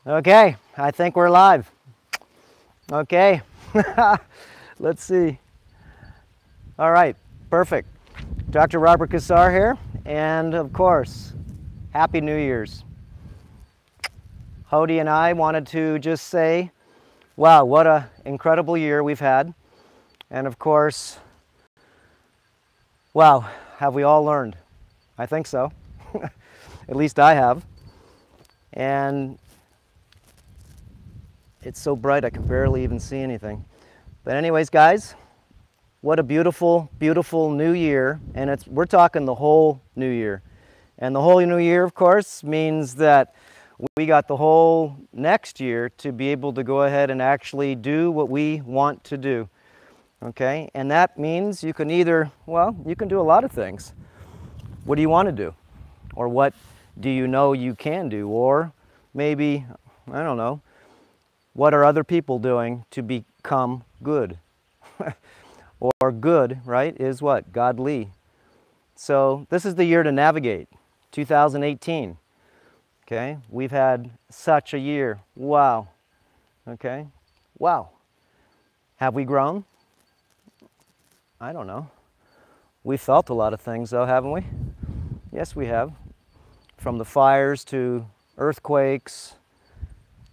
Okay, I think we're live. Okay, let's see. All right, perfect. Dr. Robert Cassar here, and of course, Happy New Year's. Hody and I wanted to just say, wow, what an incredible year we've had. And of course, wow, have we all learned? I think so. At least I have. And it's so bright I can barely even see anything. But anyways, guys, what a beautiful, beautiful new year. And we're talking the whole new year. And the whole new year, of course, means that we got the whole next year to be able to go ahead and actually do what we want to do. Okay? And that means you can either, well, you can do a lot of things. What do you want to do? Or what do you know you can do? Or maybe, I don't know, what are other people doing to become good? Or good, right, is what? Godly. So this is the year to navigate, 2018. Okay, we've had such a year. Wow. Okay, wow. Have we grown? I don't know. We felt a lot of things though, haven't we? Yes, we have. From the fires to earthquakes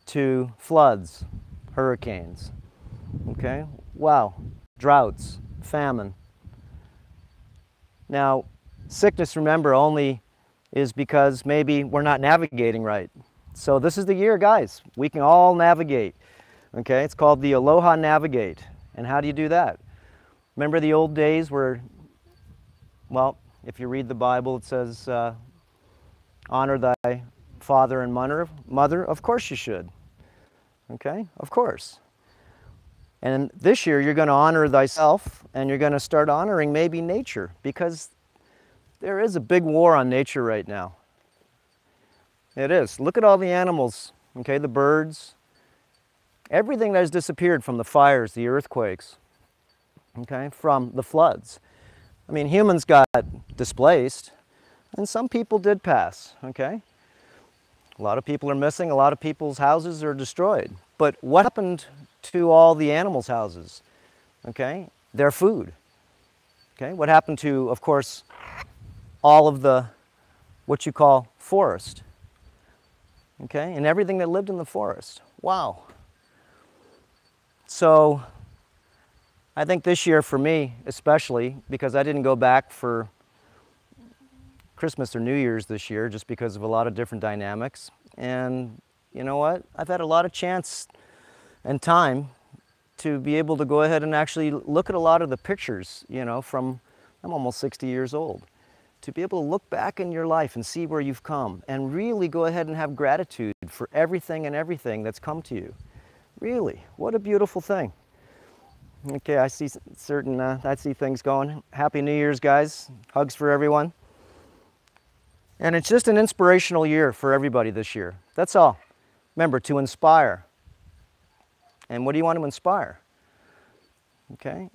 to floods, hurricanes. Okay, wow. Droughts, famine. Now, sickness, remember, only is because maybe we're not navigating right. So this is the year, guys. We can all navigate. Okay, it's called the Aloha Navigate. And how do you do that? Remember the old days where, well, if you read the Bible, it says, honor thy father and mother. Of course you should. Okay, of course. And this year you're going to honor thyself, and you're going to start honoring maybe nature, because there is a big war on nature right now. It is. Look at all the animals, okay, the birds, everything that has disappeared from the fires, the earthquakes, okay, from the floods. I mean, humans got displaced, and some people did pass, okay? A lot of people are missing, a lot of people's houses are destroyed. But what happened to all the animals' houses? Okay, their food. Okay, what happened to, of course, all of the, what you call forest? Okay, and everything that lived in the forest. Wow. So, I think this year for me, especially, because I didn't go back for Christmas or New Year's this year just because of a lot of different dynamics. And you know what? I've had a lot of chance and time to be able to go ahead and actually look at a lot of the pictures, you know, from, I'm almost 60 years old. To be able to look back in your life and see where you've come and really go ahead and have gratitude for everything and everything that's come to you. Really, what a beautiful thing. Okay, I see I see things going. Happy New Year's, guys. Hugs for everyone. And it's just an inspirational year for everybody this year. That's all. Remember, to inspire. And what do you want to inspire? Okay?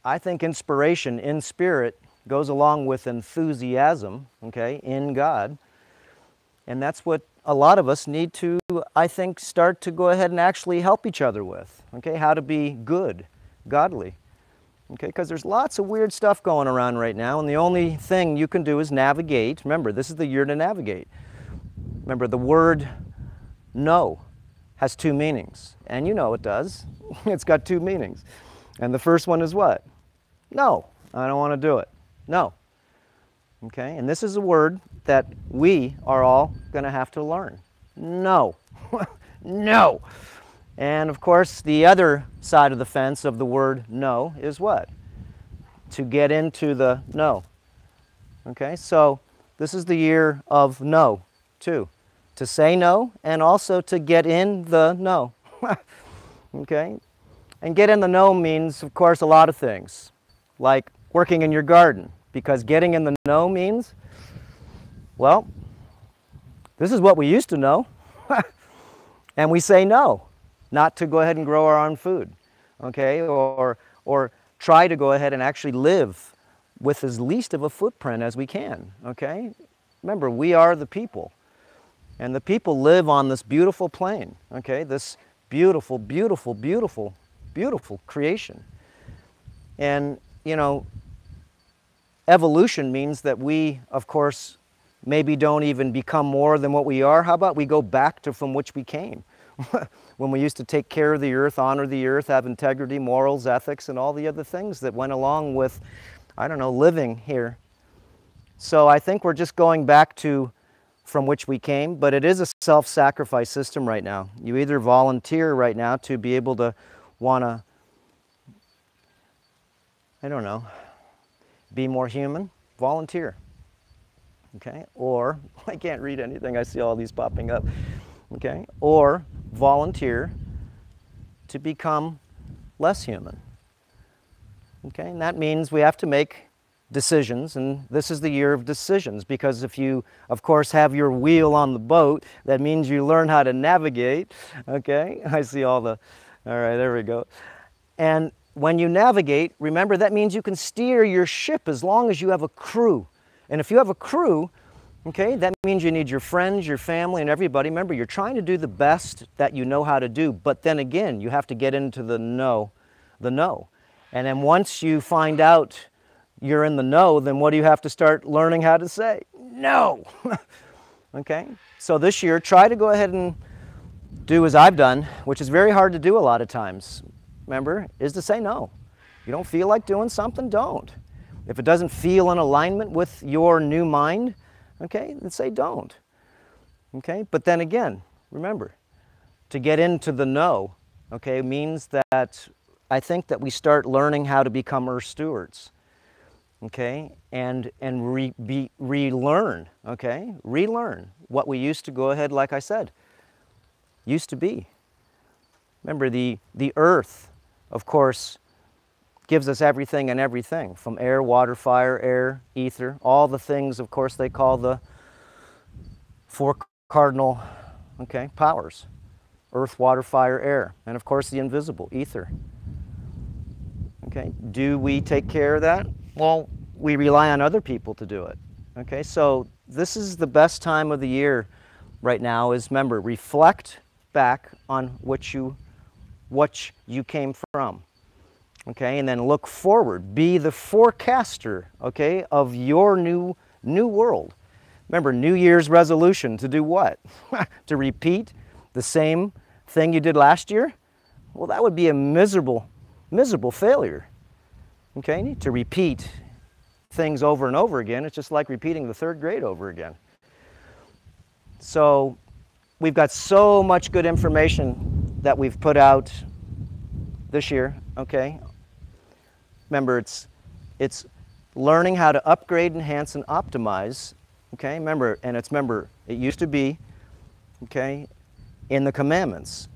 I think inspiration in spirit goes along with enthusiasm, okay, in God. And that's what a lot of us need to, I think, start to go ahead and actually help each other with. Okay? How to be good, godly. Okay, because there's lots of weird stuff going around right now, and the only thing you can do is navigate. Remember, this is the year to navigate. Remember, the word no has two meanings, and you know it does. It's got two meanings. And the first one is what? No, I don't want to do it. No. Okay, and this is a word that we are all going to have to learn. No. No. And of course, the other side of the fence of the word no is what? To get into the no. Okay, so this is the year of no, too. To say no and also to get in the no. Okay, and get in the no means, of course, a lot of things, like working in your garden, because getting in the no means, well, this is what we used to know, and we say no. Not to go ahead and grow our own food, okay, or try to go ahead and actually live with as least of a footprint as we can, okay? Remember, we are the people. And the people live on this beautiful plane, okay? This beautiful, beautiful, beautiful, beautiful creation. And, you know, evolution means that we, of course, maybe don't even become more than what we are. How about we go back to from which we came? When we used to take care of the earth, honor the earth, have integrity, morals, ethics, and all the other things that went along with, I don't know, living here. So I think we're just going back to from which we came, but it is a self-sacrifice system right now. You either volunteer right now to be able to want to, I don't know, be more human, volunteer, okay? Or, I can't read anything, I see all these popping up, okay? Or volunteer to become less human, okay? And that means we have to make decisions, and this is the year of decisions, because if you, of course, have your wheel on the boat, that means you learn how to navigate, okay? I see all the, all right, there we go. And when you navigate, remember, that means you can steer your ship as long as you have a crew. And if you have a crew, okay, that means you need your friends, your family, and everybody. Remember, you're trying to do the best that you know how to do, but then again, you have to get into the no. And then once you find out you're in the no, then what do you have to start learning how to say? No! Okay? So this year, try to go ahead and do as I've done, which is very hard to do a lot of times, remember, is to say no. You don't feel like doing something, don't. If it doesn't feel in alignment with your new mind, okay, then say don't. Okay? But then again, remember, to get into the no, okay, means that I think that we start learning how to become Earth stewards. Okay, and relearn, okay, relearn what we used to go ahead, like I said, used to be. Remember, the earth, of course, gives us everything and everything, from air, water, fire, air, ether, all the things, of course, they call the four cardinal, okay, powers. Earth, water, fire, air, and of course the invisible, ether. Okay, do we take care of that? Well, we rely on other people to do it. Okay, so this is the best time of the year right now is, remember, reflect back on what you came from. Okay, and then look forward. Be the forecaster, okay, of your new world. Remember, New Year's resolution to do what? To repeat the same thing you did last year? Well, that would be a miserable failure. Okay, to repeat things over and over again, it's just like repeating the third grade over again. So we've got so much good information that we've put out this year, okay? Remember, it's learning how to upgrade, enhance, and optimize, okay? Remember, it used to be, okay, in the commandments.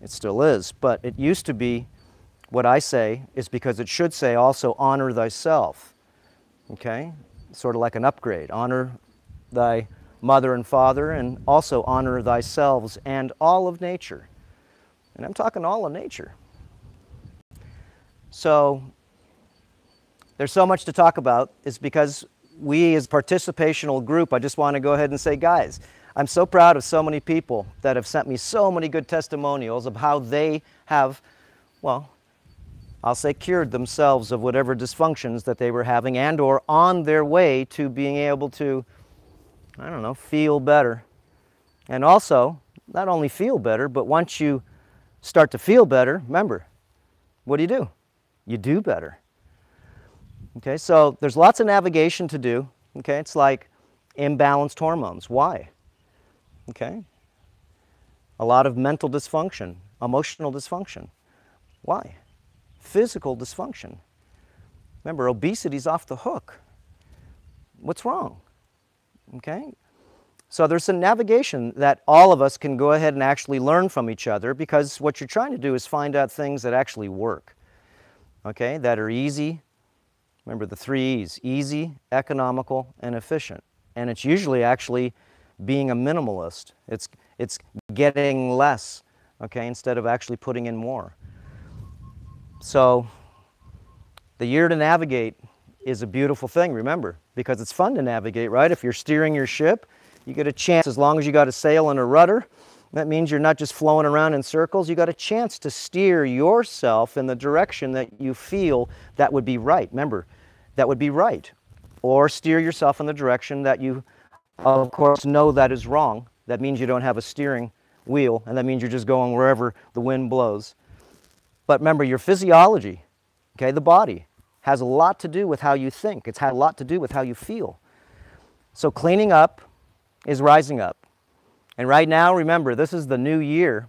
It still is, but it used to be, what I say is because it should say also honor thyself, okay? Sort of like an upgrade. Honor thy mother and father, and also honor thyself and all of nature. And I'm talking all of nature. So there's so much to talk about. It's because we as a participational group, I just want to go ahead and say, guys, I'm so proud of so many people that have sent me so many good testimonials of how they have, well, I'll say cured themselves of whatever dysfunctions that they were having, and or on their way to being able to, I don't know, feel better. And also, not only feel better, but once you start to feel better, remember, what do? You do better. Okay, so there's lots of navigation to do. Okay, it's like imbalanced hormones. Why? Okay, a lot of mental dysfunction, emotional dysfunction. Why? Physical dysfunction. Remember, obesity's off the hook. What's wrong? Okay? So there's some navigation that all of us can go ahead and actually learn from each other, because what you're trying to do is find out things that actually work. Okay? That are easy. Remember the 3 E's: easy, economical, and efficient. And it's usually actually being a minimalist. It's getting less, okay, instead of actually putting in more. So the year to navigate is a beautiful thing, remember, because it's fun to navigate, right? If you're steering your ship, You get a chance, as long as you got a sail and a rudder, that means you're not just flowing around in circles. You got a chance to steer yourself in the direction that you feel that would be right. Remember, that would be right. Or steer yourself in the direction that you, of course, know that is wrong. That means you don't have a steering wheel, and that means you're just going wherever the wind blows. But remember, your physiology, okay, the body, has a lot to do with how you think. It's had a lot to do with how you feel. So cleaning up is rising up. And right now, remember, this is the new year,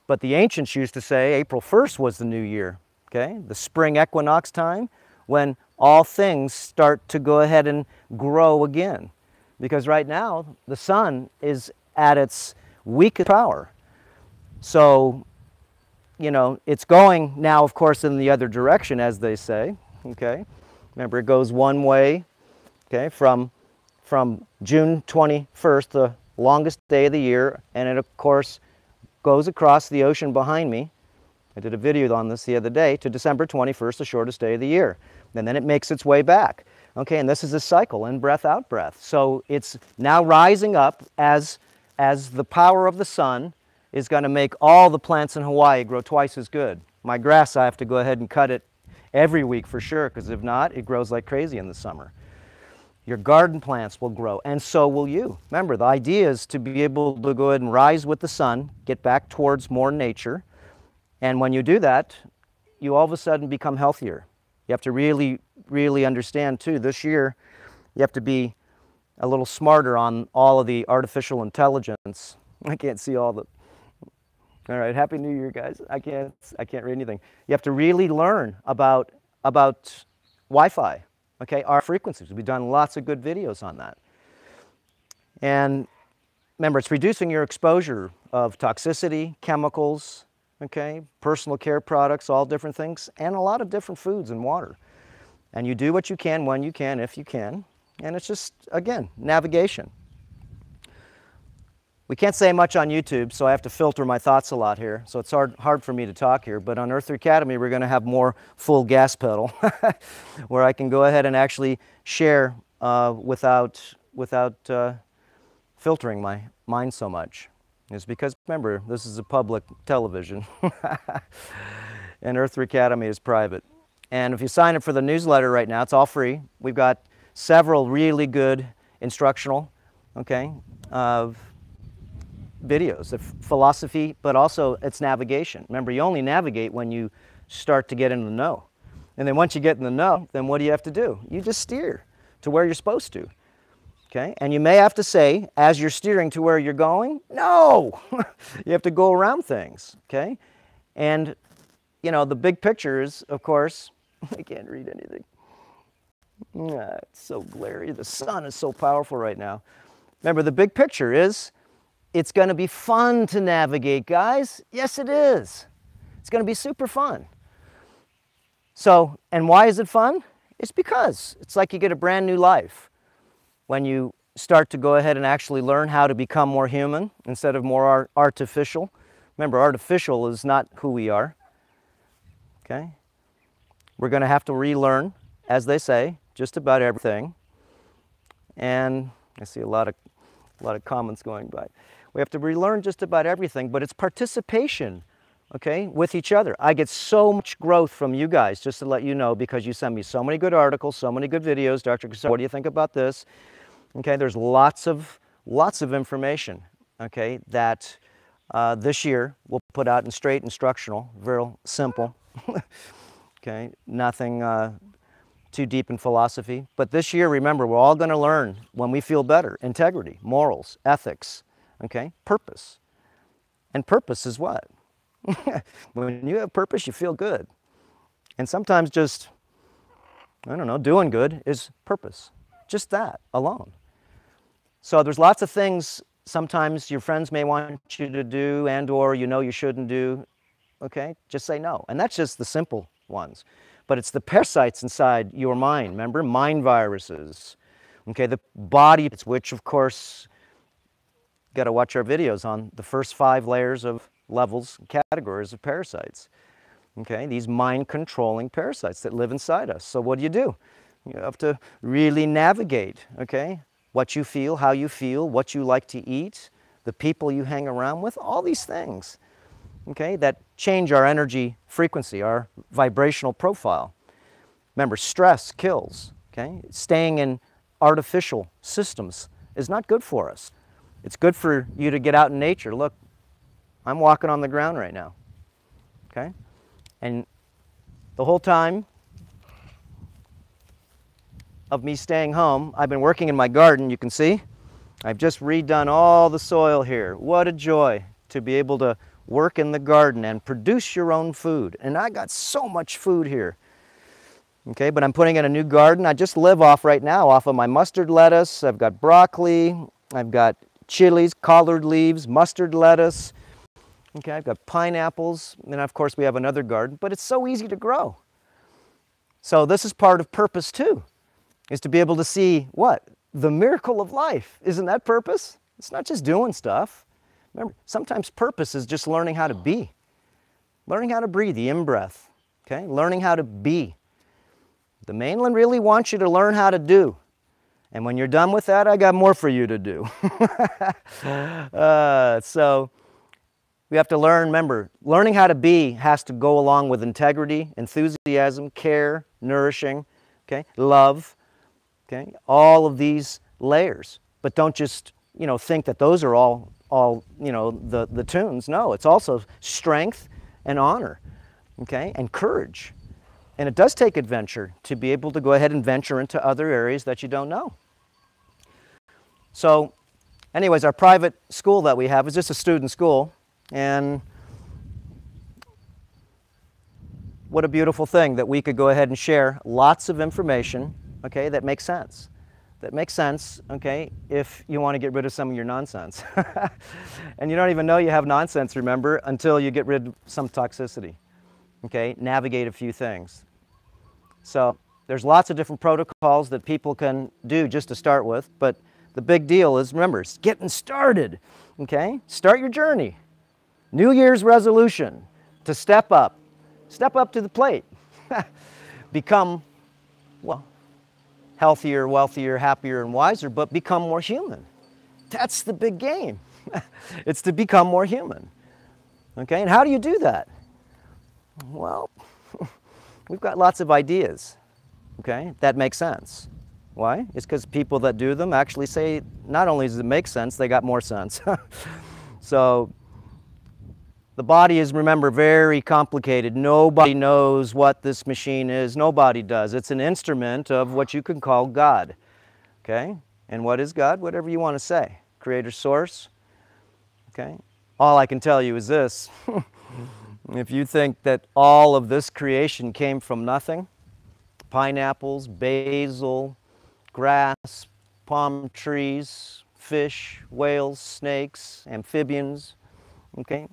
but the ancients used to say April 1st was the new year, okay? The spring equinox time, when all things start to go ahead and grow again. Because right now, the sun is at its weakest power. So, you know, it's going now, of course, in the other direction, as they say, okay? Remember, it goes one way, okay, from June 21st, the longest day of the year, and it, of course, goes across the ocean behind me. I did a video on this the other day, to December 21st, the shortest day of the year. And then it makes its way back. Okay, and this is a cycle, in breath, out breath. So it's now rising up as the power of the sun is going to make all the plants in Hawaii grow twice as good. My grass, I have to go ahead and cut it every week for sure, because if not, it grows like crazy in the summer. Your garden plants will grow, and so will you. Remember, the idea is to be able to go ahead and rise with the sun, get back towards more nature, and when you do that, you all of a sudden become healthier. You have to really, really understand too, this year, you have to be a little smarter on all of the artificial intelligence. I can't see all the... All right, Happy New Year, guys. I can't read anything. You have to really learn about Wi-Fi. Okay, our frequencies. We've done lots of good videos on that. And remember, it's reducing your exposure of toxicity, chemicals, okay, personal care products, all different things, and a lot of different foods and water. And you do what you can, when you can, if you can. And it's just, again, navigation. We can't say much on YouTube, so I have to filter my thoughts a lot here. So it's hard for me to talk here. But on Earth Academy, we're going to have more full gas pedal, where I can go ahead and actually share without filtering my mind so much. It's because, remember, this is a public television, and Earth Academy is private. And if you sign up for the newsletter right now, it's all free. We've got several really good instructional, okay, videos of philosophy, but also it's navigation. Remember, you only navigate when you start to get in the know. And then once you get in the know, then what do you have to do? You just steer to where you're supposed to. Okay? And you may have to say, as you're steering to where you're going, no! You have to go around things. Okay? And, you know, the big picture is, of course, I can't read anything. It's so glary. The sun is so powerful right now. Remember, the big picture is, it's going to be fun to navigate, guys. Yes, it is. It's going to be super fun. So, and why is it fun? It's because it's like you get a brand new life when you start to go ahead and actually learn how to become more human instead of more artificial. Remember, artificial is not who we are. Okay? We're going to have to relearn, as they say, just about everything. And I see a lot of comments going by. We have to relearn just about everything, but it's participation, okay, with each other. I get so much growth from you guys, just to let you know, because you send me so many good articles, so many good videos. Dr. Cassar, what do you think about this? Okay, there's lots of information, okay, that this year we'll put out in straight instructional, very simple, okay, nothing too deep in philosophy. But this year, remember, we're all going to learn when we feel better: integrity, morals, ethics, okay, purpose. And purpose is what? When you have purpose, you feel good. And sometimes just, I don't know, doing good is purpose. Just that alone. So there's lots of things sometimes your friends may want you to do and or you know you shouldn't do. Okay, just say no. And that's just the simple ones. But it's the parasites inside your mind, remember? Mind viruses. Okay, the body, which of course, got to watch our videos on the first 5 layers of levels, categories of parasites. Okay, these mind-controlling parasites that live inside us. So what do? You have to really navigate, okay? what you feel, how you feel, what you like to eat, the people you hang around with, all these things, okay, that change our energy frequency, our vibrational profile. Remember, stress kills, okay? Staying in artificial systems is not good for us. It's good for you to get out in nature. Look, I'm walking on the ground right now, okay? And the whole time of me staying home, I've been working in my garden, you can see. I've just redone all the soil here. What a joy to be able to work in the garden and produce your own food. And I got so much food here. Okay, but I'm putting in a new garden. I just live off right now off of my mustard lettuce. I've got broccoli. I've got chilies, collard leaves, mustard lettuce. Okay, I've got pineapples. And of course we have another garden, but it's so easy to grow. So this is part of purpose too, is to be able to see what? The miracle of life. Isn't that purpose? It's not just doing stuff. Remember, sometimes purpose is just learning how to be. Learning how to breathe, the in-breath. Okay, learning how to be. The mainland really wants you to learn how to do. And when you're done with that, I got more for you to do. So we have to learn, remember, learning how to be has to go along with integrity, enthusiasm, care, nourishing, okay, love, okay, all of these layers. But don't just, think that those are all the tunes. No, it's also strength and honor, okay, and courage. And it does take adventure to be able to go ahead and venture into other areas that you don't know. So anyways, our private school that we have is just a student school. And what a beautiful thing that we could go ahead and share lots of information, okay, that makes sense. That makes sense, okay, if you want to get rid of some of your nonsense. And you don't even know you have nonsense, remember, until you get rid of some toxicity. Okay, navigate a few things. So there's lots of different protocols that people can do just to start with, but the big deal is, remember, it's getting started, okay? Start your journey. New Year's resolution to step up to the plate. Become, well, healthier, wealthier, happier, and wiser, but become more human. That's the big game. It's to become more human, okay? And how do you do that? Well, we've got lots of ideas, okay, that make sense. Why? It's because people that do them actually say not only does it make sense, they got more sense. So the body is, remember, very complicated. Nobody knows what this machine is. Nobody does. It's an instrument of what you can call God, okay? And what is God? Whatever you want to say. Creator, source, okay? All I can tell you is this. If you think that all of this creation came from nothing, pineapples, basil, grass, palm trees, fish, whales, snakes, amphibians, okay,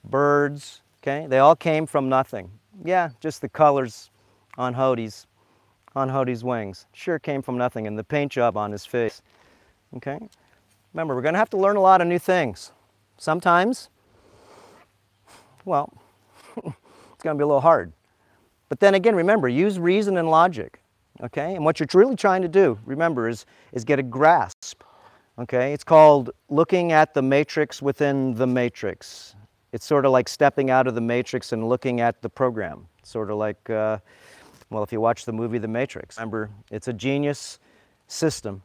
birds, okay, they all came from nothing. Yeah, just the colors on Hodie's wings sure came from nothing, and the paint job on his face, okay. Remember, we're going to have to learn a lot of new things. Sometimes, well, it's going to be a little hard. But then again, remember, use reason and logic, okay? And what you're really trying to do, remember, is get a grasp, okay? It's called looking at the matrix within the matrix. It's sort of like stepping out of the matrix and looking at the program. Sort of like, well, if you watch the movie The Matrix, remember, it's a genius system,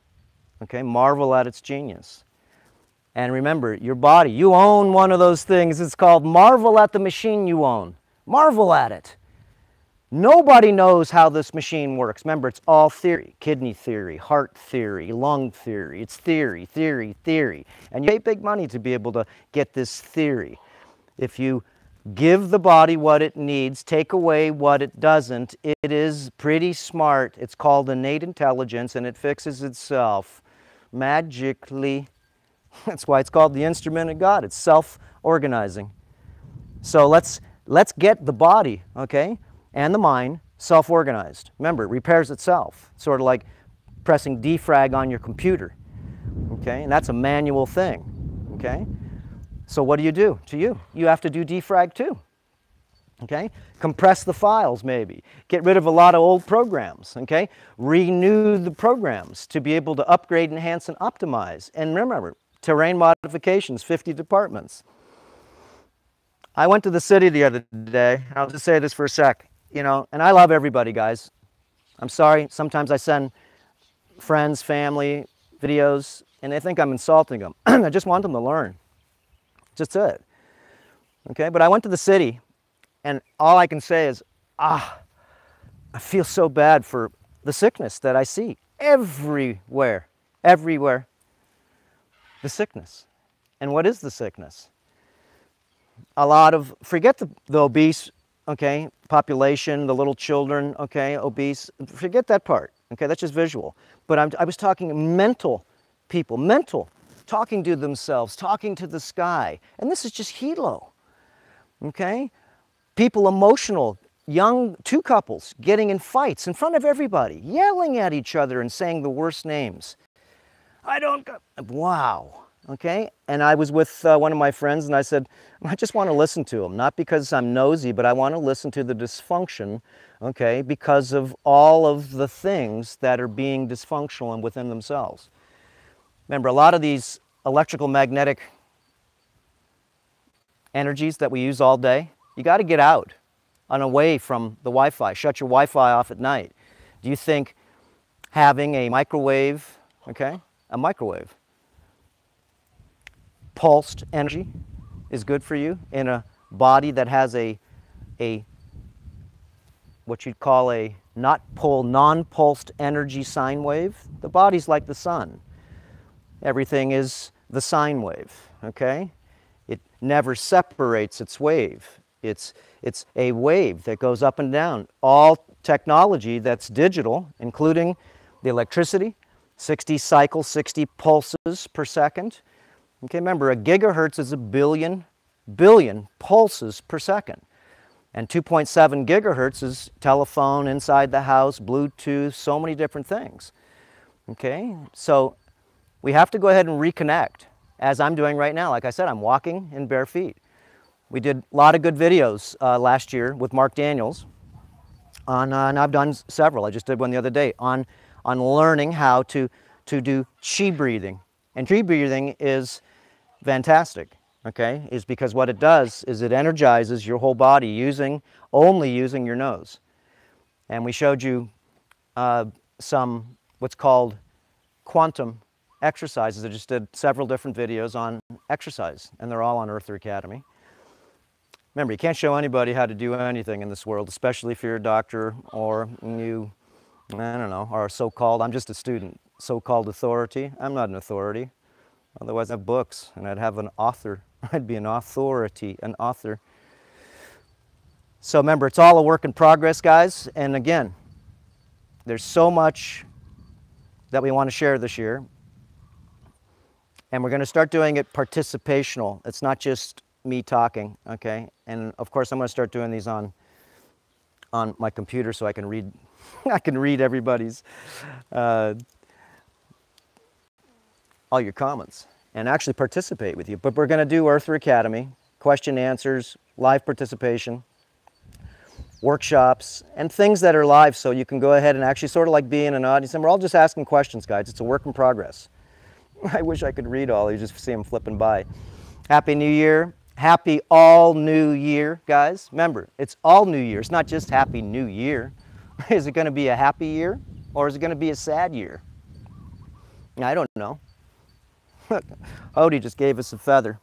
okay? Marvel at its genius. And remember, your body, you own one of those things. It's called marvel at the machine you own. Marvel at it. Nobody knows how this machine works. Remember, it's all theory. Kidney theory, heart theory, lung theory. It's theory, theory, theory. And you pay big money to be able to get this theory. If you give the body what it needs, take away what it doesn't, it is pretty smart. It's called innate intelligence, and it fixes itself magically. That's why it's called the instrument of God. It's self-organizing. So let's get the body, okay, and the mind self-organized. Remember, it repairs itself. It's sort of like pressing defrag on your computer, okay, and that's a manual thing, okay. So what do? To you? You have to do defrag too, Okay? Compress the files maybe. Get rid of a lot of old programs, okay? Renew the programs to be able to upgrade, enhance, and optimize. And remember, terrain modifications, 50 departments. I went to the city the other day. I'll just say this for a sec, you know, and I love everybody, guys. I'm sorry, sometimes I send friends, family, videos, and they think I'm insulting them. I just want them to learn. Just it. Okay, but I went to the city, and all I can say is, I feel so bad for the sickness that I see everywhere, everywhere. The sickness. And what is the sickness? A lot of, forget the obese, okay, population, the little children, okay, obese, forget that part, okay, that's just visual. But I was talking mental people, mental, talking to themselves, talking to the sky. And this is just helo, okay? People emotional, young, two couples getting in fights in front of everybody, yelling at each other and saying the worst names. Wow, okay? And I was with one of my friends and I said, I just want to listen to him, not because I'm nosy, but I want to listen to the dysfunction, okay, because of all of the things that are being dysfunctional and within themselves. Remember, a lot of these electrical magnetic energies that we use all day, you got to get out and away from the Wi-Fi. Shut your Wi-Fi off at night. Do you think having a microwave, okay, a microwave, pulsed energy is good for you in a body that has a what you'd call a non-pulsed energy sine wave? The body's like the sun. Everything is the sine wave, okay? It never separates its wave. It's a wave that goes up and down. All technology that's digital, including the electricity, 60 cycles, 60 pulses per second. Okay, remember, a gigahertz is a billion pulses per second. And 2.7 gigahertz is telephone, inside the house, Bluetooth, so many different things. Okay, so we have to go ahead and reconnect, as I'm doing right now. Like I said, I'm walking in bare feet. We did a lot of good videos last year with Mark Daniels on, and I've done several. I just did one the other day on learning how to do chi breathing. And chi breathing is fantastic, okay? Is because what it does is it energizes your whole body only using your nose. And we showed you some what's called quantum exercises. I just did several different videos on exercise, and they're all on Earther Academy. Remember, you can't show anybody how to do anything in this world, especially if you're a doctor or you, I don't know, are so-called, I'm just a student, so-called authority. I'm not an authority. Otherwise, I'd have books, and I'd have an author. I'd be an authority, an author. So remember, it's all a work in progress, guys. And again, there's so much that we want to share this year. And we're going to start doing it participational. It's not just me talking, okay? And of course, I'm going to start doing these on my computer so I can read, I can read everybody's all your comments and actually participate with you. But we're going to do Earther Academy, question answers, live participation, workshops, and things that are live so you can go ahead and actually sort of like be in an audience. And we're all just asking questions, guys. It's a work in progress. I wish I could read all. You just see them flipping by. Happy New Year. Happy all new year, guys. Remember, it's all new year. It's not just Happy New Year. Is it going to be a happy year or is it going to be a sad year? I don't know. Odie just gave us a feather.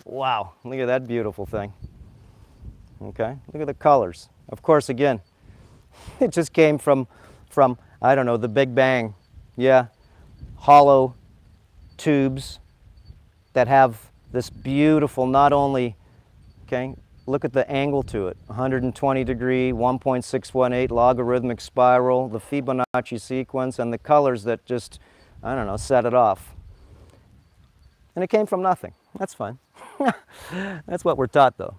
Wow, look at that beautiful thing. Okay, look at the colors. Of course, again, it just came from I don't know, the Big Bang. Yeah, hollow tubes that have this beautiful, not only, okay, look at the angle to it, 120 degree, 1.618 logarithmic spiral, the Fibonacci sequence, and the colors that just, I don't know, set it off. And it came from nothing. That's fine. That's what we're taught, though.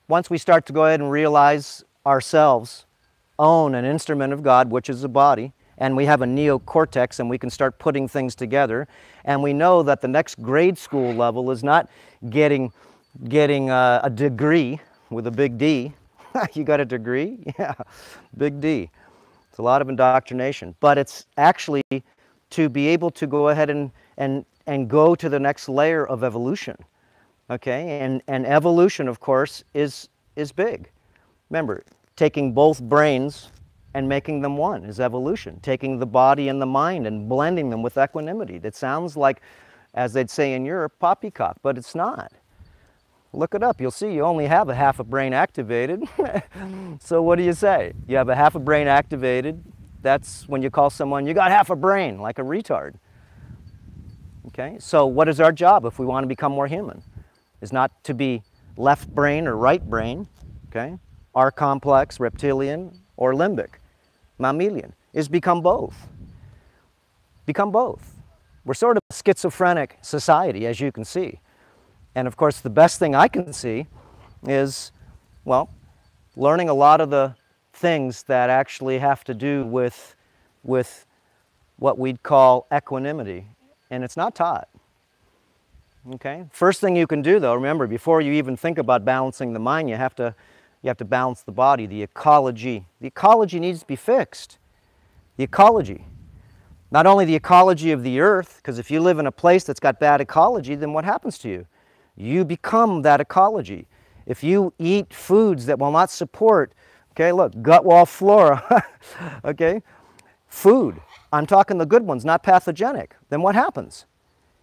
Once we start to go ahead and realize ourselves own an instrument of God, which is a body, and we have a neocortex, and we can start putting things together. And we know that the next grade school level is not getting a degree with a big D. You got a degree? Yeah, big D. It's a lot of indoctrination, but it's actually to be able to go ahead and go to the next layer of evolution. Okay, and evolution, of course, is big. Remember, taking both brains and making them one is evolution. Taking the body and the mind and blending them with equanimity. That sounds like, as they'd say in Europe, poppycock, but it's not. Look it up, you'll see you only have a half a brain activated. So what do you say? You have a half a brain activated. That's when you call someone, you got half a brain, like a retard. Okay, so what is our job if we want to become more human? Is not to be left brain or right brain, okay? R complex, reptilian, or limbic, mammalian, is become both. Become both. We're sort of a schizophrenic society, as you can see. And of course, the best thing I can see is, well, learning a lot of the things that actually have to do with what we'd call equanimity. And it's not taught. Okay? First thing you can do, though, remember, before you even think about balancing the mind, you have to balance the body, the ecology. The ecology needs to be fixed. The ecology. Not only the ecology of the earth, because if you live in a place that's got bad ecology, then what happens to you? You become that ecology. If you eat foods that will not support, okay, look, gut wall flora, okay, food, I'm talking the good ones, not pathogenic, then what happens?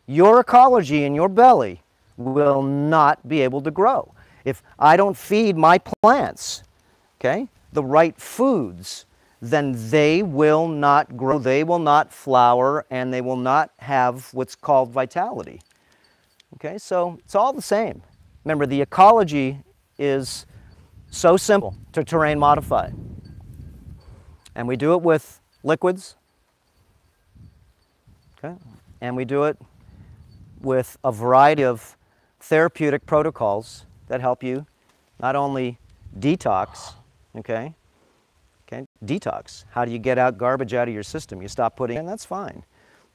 Your ecology in your belly will not be able to grow. If I don't feed my plants, okay, the right foods, then they will not grow, they will not flower, and they will not have what's called vitality. Okay, so it's all the same. Remember, the ecology is so simple to terrain modify. And we do it with liquids, okay, and we do it with a variety of therapeutic protocols that help you not only detox, okay, detox. How do you get out garbage out of your system? You stop putting in, that's fine.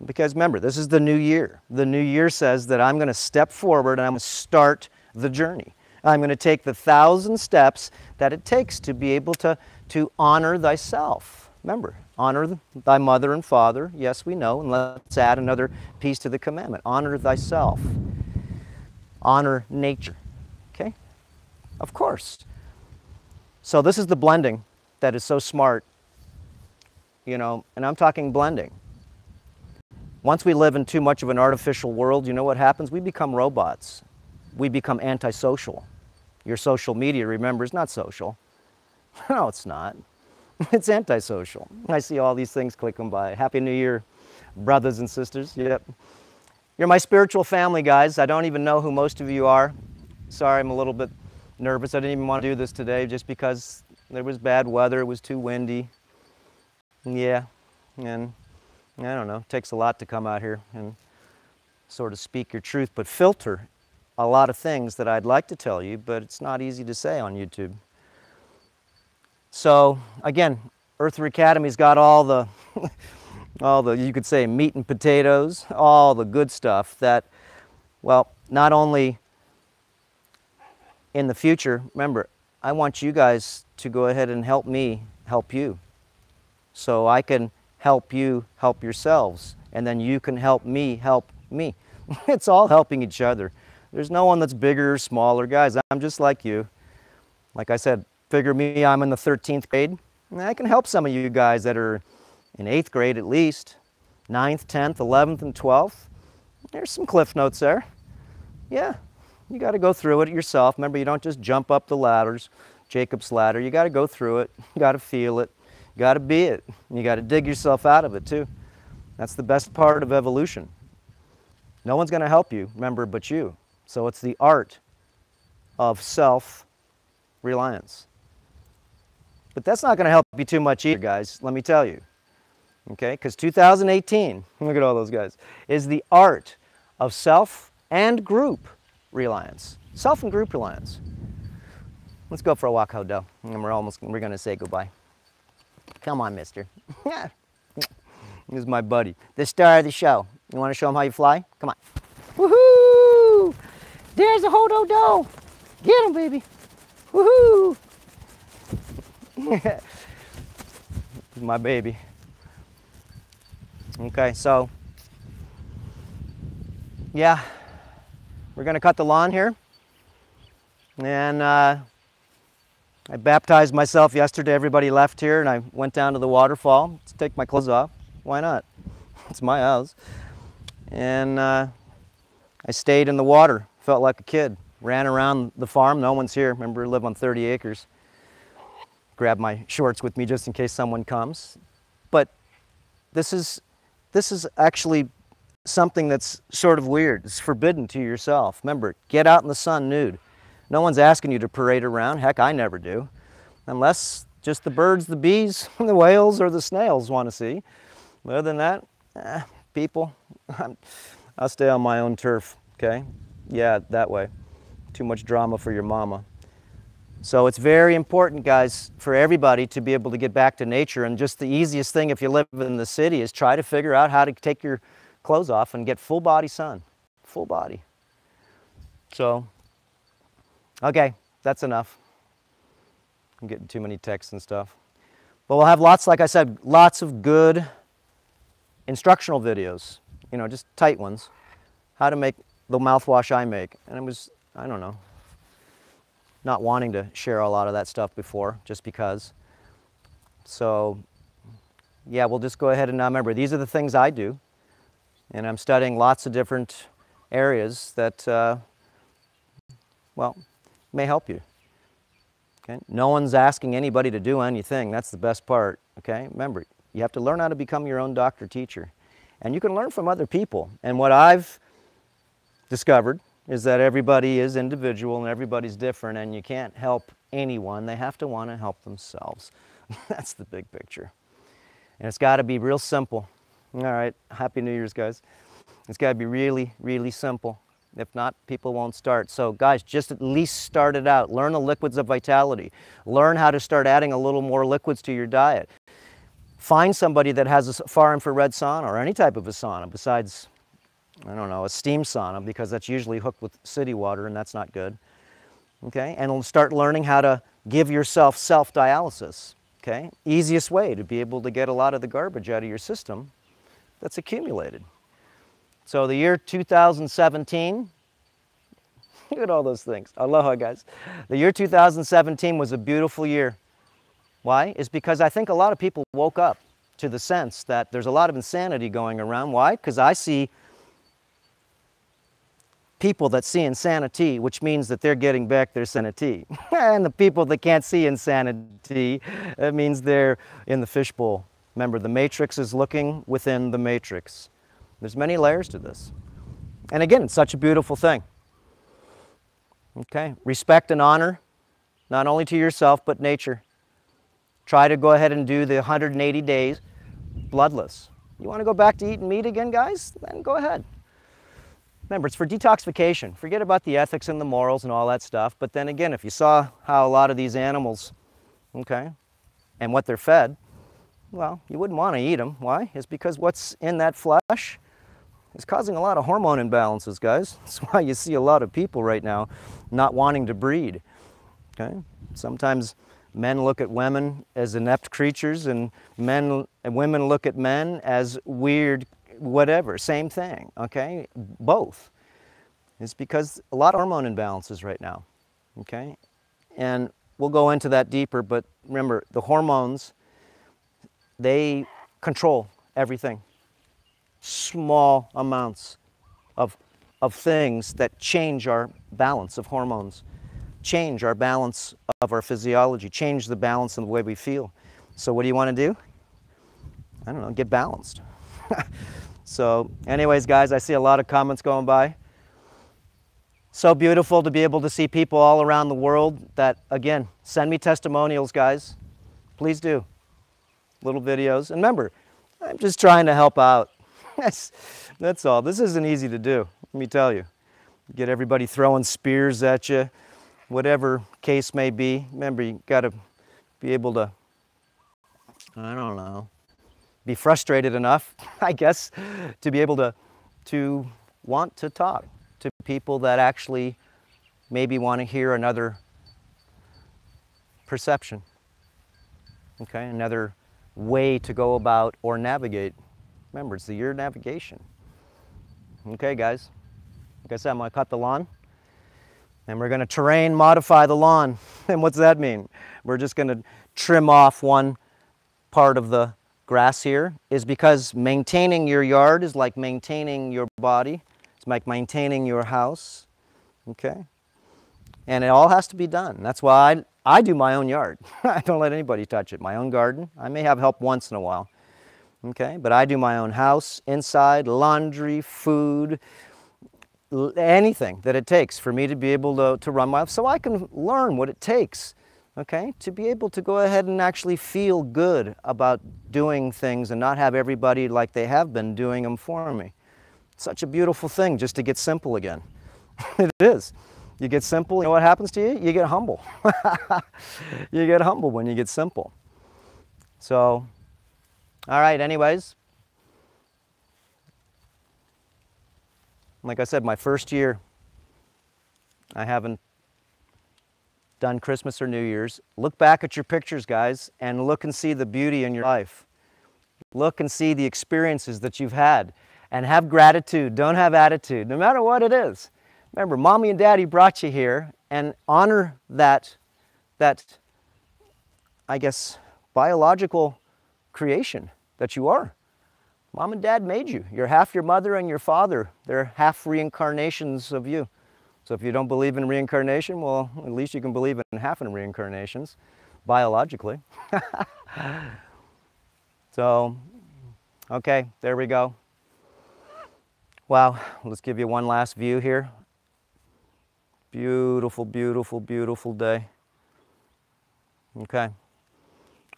Because remember, this is the new year. The new year says that I'm going to step forward and I'm going to start the journey. I'm going to take the 1,000 steps that it takes to be able to honor thyself. Remember, honor thy mother and father. Yes, we know, and let's add another piece to the commandment. Honor thyself. Honor nature. Okay? Of course. So this is the blending that is so smart, you know, and I'm talking blending. Once we live in too much of an artificial world, you know what happens? We become robots. We become antisocial. Your social media, remember, is not social. No, it's not. It's antisocial. I see all these things clicking by. Happy New Year, brothers and sisters. Yep. You're my spiritual family, guys. I don't even know who most of you are. Sorry, I'm a little bit nervous. I didn't even want to do this today just because there was bad weather. It was too windy. Yeah, and I don't know. It takes a lot to come out here and sort of speak your truth, but filter a lot of things that I'd like to tell you, but it's not easy to say on YouTube. So again, Earther Academy's got all the, you could say, meat and potatoes, all the good stuff that, well, not only in the future, remember, I want you guys to go ahead and help me help you. So I can help you help yourselves, and then you can help me. It's all helping each other. There's no one that's bigger or smaller. Guys, I'm just like you. Like I said, figure me, I'm in the 13th grade. And I can help some of you guys that are in 8th grade at least, 9th, 10th, 11th, and 12th. There's some cliff notes there. Yeah, you got to go through it yourself. Remember, you don't just jump up the ladders, Jacob's ladder. You got to go through it. You got to feel it. You got to be it. You got to dig yourself out of it too. That's the best part of evolution. No one's going to help you, remember, but you. So it's the art of self-reliance. But that's not going to help you too much either, guys, let me tell you. Okay, because 2018, look at all those guys, is the art of self and group reliance. Self and group reliance. Let's go for a walk, Hodel, and we're going to say goodbye. Come on, mister. This is my buddy, the star of the show. You want to show him how you fly? Come on. Woohoo! There's a ho-do-do. Get him, baby. Woohoo! My baby. Okay, so yeah, we're gonna cut the lawn here. And I baptized myself yesterday. Everybody left here and I went down to the waterfall to take my clothes off. Why not? It's my house. And I stayed in the water, felt like a kid. Ran around the farm, no one's here. Remember, I live on 30 acres. Grab my shorts with me just in case someone comes. But this is actually something that's sort of weird. It's forbidden to yourself. Remember, get out in the sun nude. No one's asking you to parade around. Heck, I never do. Unless just the birds, the bees, the whales, or the snails want to see. Other than that, people, I'll stay on my own turf, okay? Yeah, that way. Too much drama for your mama. So it's very important, guys, for everybody to be able to get back to nature. And just the easiest thing if you live in the city is try to figure out how to take your clothes off and get full body sun. Full body. So, okay, that's enough. I'm getting too many texts and stuff. But we'll have lots, like I said, lots of good instructional videos. You know, just tight ones. How to make the mouthwash I make. And it was, I don't know, not wanting to share a lot of that stuff before, just because. So, yeah, we'll just go ahead and now remember, these are the things I do. And I'm studying lots of different areas that, well, may help you. Okay? No one's asking anybody to do anything. That's the best part. Okay? Remember, you have to learn how to become your own doctor teacher. And you can learn from other people. And what I've discovered is that everybody is individual and everybody's different, and you can't help anyone. They have to want to help themselves. That's the big picture. And it's got to be real simple. All right, Happy New Year's, guys. It's got to be really, really simple. If not, people won't start. So guys, just at least start it out. Learn the liquids of vitality. Learn how to start adding a little more liquids to your diet. Find somebody that has a far infrared sauna or any type of a sauna besides, I don't know, a steam sauna, because that's usually hooked with city water and that's not good. Okay, and start learning how to give yourself self-dialysis. Okay, easiest way to be able to get a lot of the garbage out of your system that's accumulated. So the year 2017, look at all those things. Aloha, guys. The year 2017 was a beautiful year. Why? It's because I think a lot of people woke up to the sense that there's a lot of insanity going around. Why? Because I see people that see insanity, which means that they're getting back their sanity. And the people that can't see insanity, that means they're in the fishbowl. Remember, the matrix is looking within the matrix. There's many layers to this. And again, it's such a beautiful thing. Okay, respect and honor, not only to yourself, but nature. Try to go ahead and do the 180 days bloodless. You want to go back to eating meat again, guys? Then go ahead. Remember, it's for detoxification. Forget about the ethics and the morals and all that stuff. But then again, if you saw how a lot of these animals, okay, and what they're fed, well, you wouldn't want to eat them. Why? It's because what's in that flesh is causing a lot of hormone imbalances, guys. That's why you see a lot of people right now not wanting to breed. Okay? Sometimes men look at women as inept creatures, and women look at men as weird whatever. Same thing, okay? Both. It's because a lot of hormone imbalances right now, okay? And we'll go into that deeper, but remember, the hormones, they control everything. Small amounts of things that change our balance of hormones, change our balance of our physiology, change the balance in the way we feel. So what do you want to do? I don't know, get balanced. So anyways, guys, I see a lot of comments going by. So beautiful to be able to see people all around the world that, again, send me testimonials, guys. Please do. Little videos. And remember, I'm just trying to help out. That's all. This isn't easy to do, let me tell you. Get everybody throwing spears at you, whatever case may be. Remember, you got to be able to, I don't know, be frustrated enough, I guess, to be able to want to talk to people that actually maybe want to hear another perception, okay, another way to go about or navigate. Remember, it's your navigation. Okay, guys, like I said, I'm going to cut the lawn, and we're going to terrain modify the lawn. And what's that mean? We're just going to trim off one part of the grass here, is because maintaining your yard is like maintaining your body. It's like maintaining your house, okay? And it all has to be done. That's why I do my own yard. I don't let anybody touch it. My own garden. I may have help once in a while, okay? But I do my own house, inside, laundry, food, anything that it takes for me to be able to run my life, so I can learn what it takes, okay, to be able to go ahead and actually feel good about doing things and not have everybody like they have been doing them for me. It's such a beautiful thing just to get simple again. It is. You get simple, you know what happens to you? You get humble. You get humble when you get simple. So, all right, anyways. Like I said, my first year, I haven't done Christmas or New Year's. Look back at your pictures, guys, and look and see the beauty in your life. Look and see the experiences that you've had, and have gratitude. Don't have attitude, no matter what it is. Remember, Mommy and Daddy brought you here, and honor that, I guess, biological creation that you are. Mom and Dad made you. You're half your mother and your father. They're half reincarnations of you. So if you don't believe in reincarnation, well, at least you can believe in half in reincarnations, biologically. So, okay, there we go. Wow, let's give you one last view here. Beautiful, beautiful, beautiful day. Okay.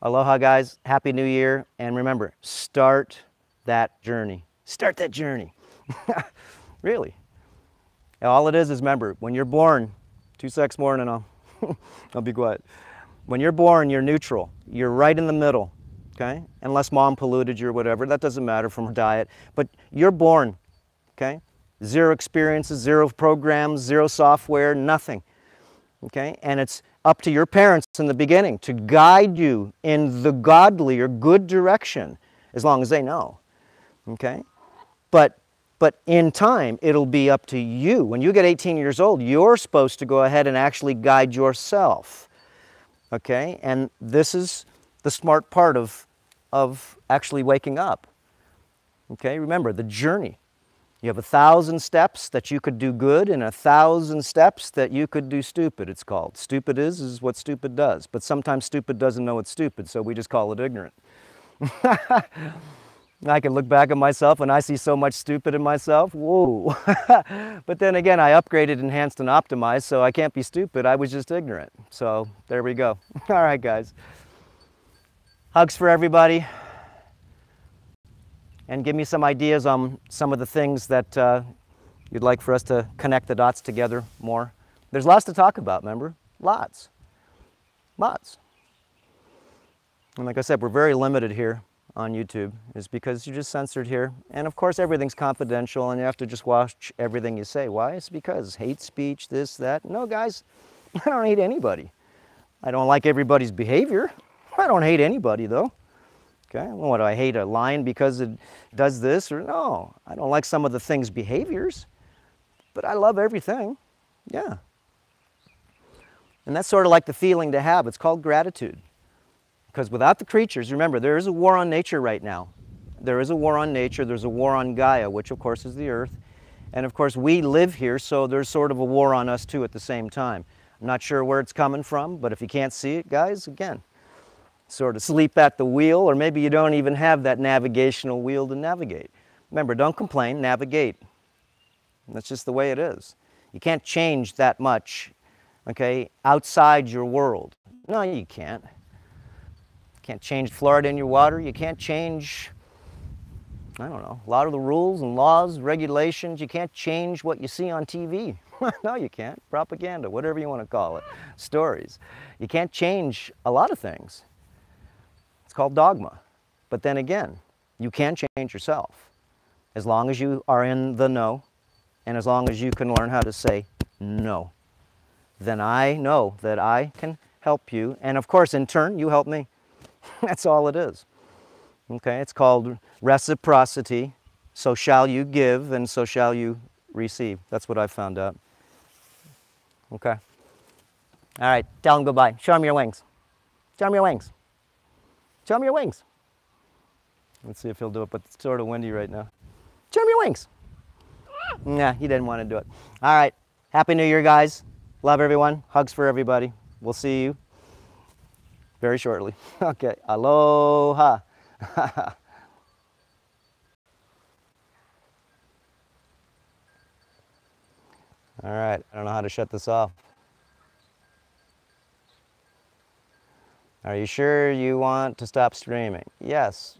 Aloha, guys. Happy New Year. And remember, start that journey. Start that journey. Really. All it is remember, when you're born, 2 seconds more and I'll be quiet. When you're born, you're neutral. You're right in the middle, okay? Unless mom polluted you or whatever, that doesn't matter from her diet. But you're born, okay? Zero experiences, zero programs, zero software, nothing, okay? And it's up to your parents in the beginning to guide you in the godly or good direction, as long as they know. Okay? But in time, it'll be up to you. When you get 18 years old, you're supposed to go ahead and actually guide yourself. Okay? And this is the smart part of actually waking up. Okay? Remember, the journey. You have 1,000 steps that you could do good and 1,000 steps that you could do stupid, it's called. Stupid is what stupid does. But sometimes stupid doesn't know it's stupid, so we just call it ignorant. I can look back at myself and I see so much stupid in myself. Whoa. But then again, I upgraded, enhanced, and optimized, so I can't be stupid. I was just ignorant. So there we go. All right, guys. Hugs for everybody. And give me some ideas on some of the things that you'd like for us to connect the dots together more. There's lots to talk about, remember? Lots. Lots. And like I said, we're very limited here on YouTube, is because you're just censored here. And of course, everything's confidential and you have to just watch everything you say. Why? It's because hate speech, this, that. No, guys, I don't hate anybody. I don't like everybody's behavior. I don't hate anybody, though. Okay, well, what do I hate? A lion because it does this? Or no, I don't like some of the thing's behaviors, but I love everything. Yeah. And that's sort of like the feeling to have. It's called gratitude. Because without the creatures, remember, there is a war on nature right now. There is a war on nature. There's a war on Gaia, which of course is the earth. And of course we live here, so there's sort of a war on us too at the same time. I'm not sure where it's coming from, but if you can't see it, guys, again, sort of sleep at the wheel, or maybe you don't even have that navigational wheel to navigate. Remember, don't complain, navigate. That's just the way it is. You can't change that much, okay, outside your world. No, you can't. Can't change fluoride in your water. You can't change, I don't know, a lot of the rules and laws, regulations. You can't change what you see on TV. No, you can't. Propaganda, whatever you want to call it. Stories. You can't change a lot of things. It's called dogma. But then again, You can change yourself as long as you are in the know and as long as you can learn how to say no. Then I know that I can help you, and of course, in turn, you help me. That's all it is. Okay, it's called reciprocity. So shall you give, and so shall you receive. That's what I've found out. Okay. All right, tell him goodbye. Show him your wings. Show him your wings. Show him your wings. Let's see if he'll do it, but it's sort of windy right now. Show him your wings. Nah, he didn't want to do it. All right, Happy New Year, guys. Love everyone. Hugs for everybody. We'll see you very shortly. Okay, aloha. All right, I don't know how to shut this off. Are you sure you want to stop streaming? Yes.